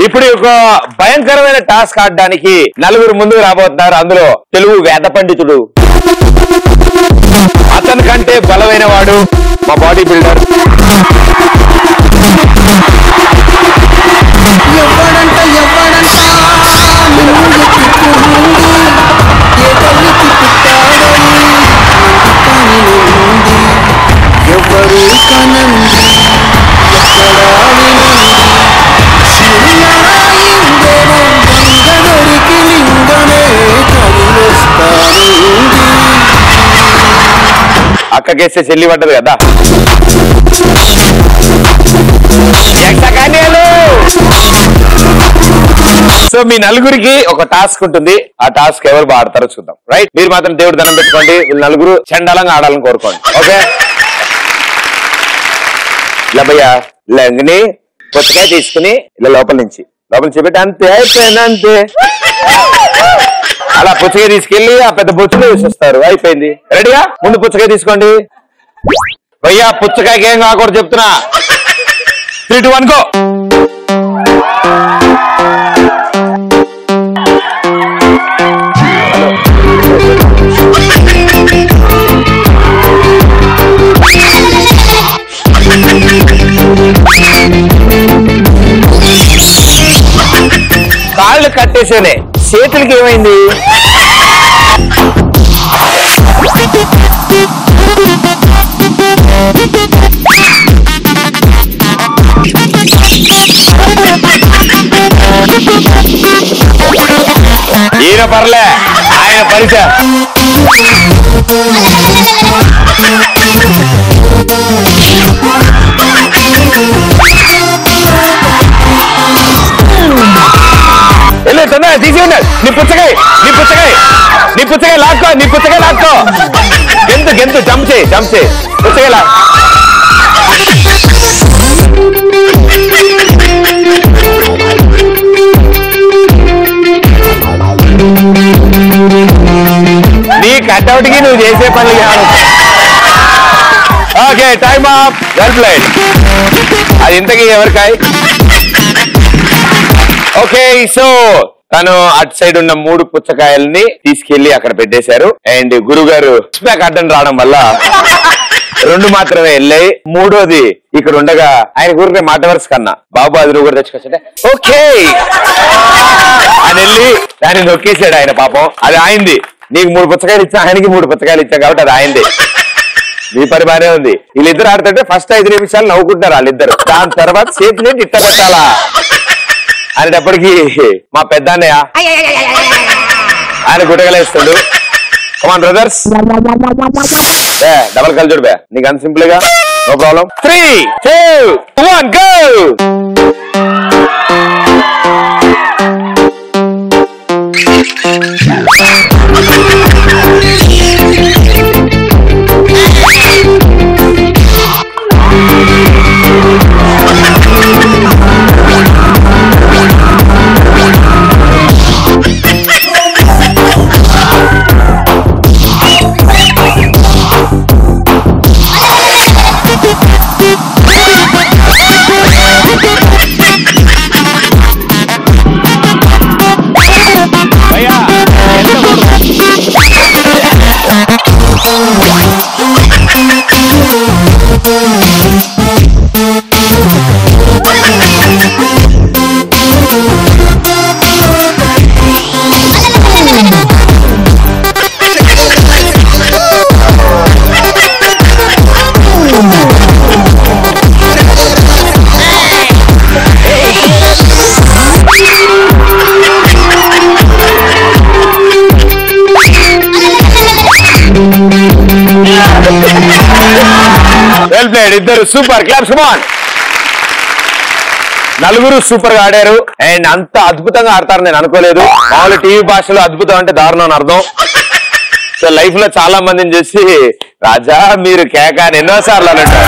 ఇప్పుడు ఒక భయంకరమైన టాస్క్ ఆడడానికి నలుగురు ముందుకు రాబోతున్నారు. అందులో తెలుగు వేద పండితుడు, అతని కంటే బలమైన వాడు మా బాడీ బిల్డర్, అక్కకేస్తే చెల్లి పడ్డది కదా. సో మీ నలుగురికి ఒక టాస్క్ ఉంటుంది. ఆ టాస్క్ ఎవరు బాగా ఆడతారో చూద్దాం. రైట్, మీరు మాత్రం దేవుడు దండం పెట్టుకోండి. వీళ్ళు నలుగురు చండాలంగా ఆడాలని కోరుకోండి. ఓకే, ఇలా భయ్యా లంగిని పుచ్చకాయ తీసుకుని ఇలా లోపల నుంచి పెట్టి అంతే అయిపోయింది, అంతే అలా పుచ్చకాయ తీసుకెళ్లి ఆ పెద్ద బొచ్చులో వేసేస్తారు. అయిపోయింది. రెడీగా? ముందు పుచ్చకాయ తీసుకోండి భయ్యా. పుచ్చకాయకి ఏం కాకూడదు చెప్తున్నా. 3, 2, 1 గో. కాళ్ళు కట్టేసేనే, చేతులకి ఏమైంది? ఈయన పర్లే, ఆయన పరిచయం. తీసి నీ పుచ్చకాయ లాక్కో, నీ పుచ్చకాయ లాక్కో. గెంతు జంప్ చేయి పుచ్చకాయ లా. నీ కట్అవుట్ కి నువ్వు చేసే పనులు కాదు. Okay, time of. Well played. అది ఇంతకీ ఎవరికాయ? ఓకే, సో తను అటు సైడ్ ఉన్న 3 పుచ్చకాయల్ని తీసుకెళ్లి అక్కడ పెట్టేశారు. అండ్ గురుగారు బ్యాక్ అడ్డం రావడం వల్ల 2 మాత్రమే వెళ్ళాయి. 3వది ఇక్కడ ఉండగా ఆయన ఊరికే మాట వరుస కన్నా బాబు అది నువ్వు కూడా తెచ్చుకొచ్చంటే ఓకే అని వెళ్ళి దాన్ని నొక్కేసాడు ఆయన. పాపం అది ఆయింది. నీకు 3 పుచ్చకాయలు ఇచ్చా, ఆయనకి 3 పుచ్చకాయలు ఇచ్చా కాబట్టి అది ఆయింది. మీ పని బానే ఉంది. వీళ్ళిద్దరు ఆడుతుంటే ఫస్ట్ 5 నిమిషాలు నవ్వుకుంటారు వాళ్ళిద్దరు. దాని తర్వాత చేతిని ఇట్ట పెట్టాలా అనేటప్పటికి మా పెద్ద అన్నయ్య ఆయన గుట్టగలేస్తాడు. కమాన్ బ్రదర్స్, డబల్ కల్ చూడు బే, నీకు అంత సింపుల్ గా. No problem. 3, 2, 1 go. Well played. ఇద్దరు సూపర్. క్లాప్స్. Come on. నలుగురు సూపర్ గా ఆడారు. అండ్ అంత అద్భుతంగా ఆడతారు నేను అనుకోలేదు. మామూలు టీవీ భాషలో అద్భుతం అంటే దారుణం అని అర్థం. సో లైఫ్ లో చాలా మందిని చూసి రాజా మీరు కేక అని ఎన్నోసార్లు అన్నట్టు.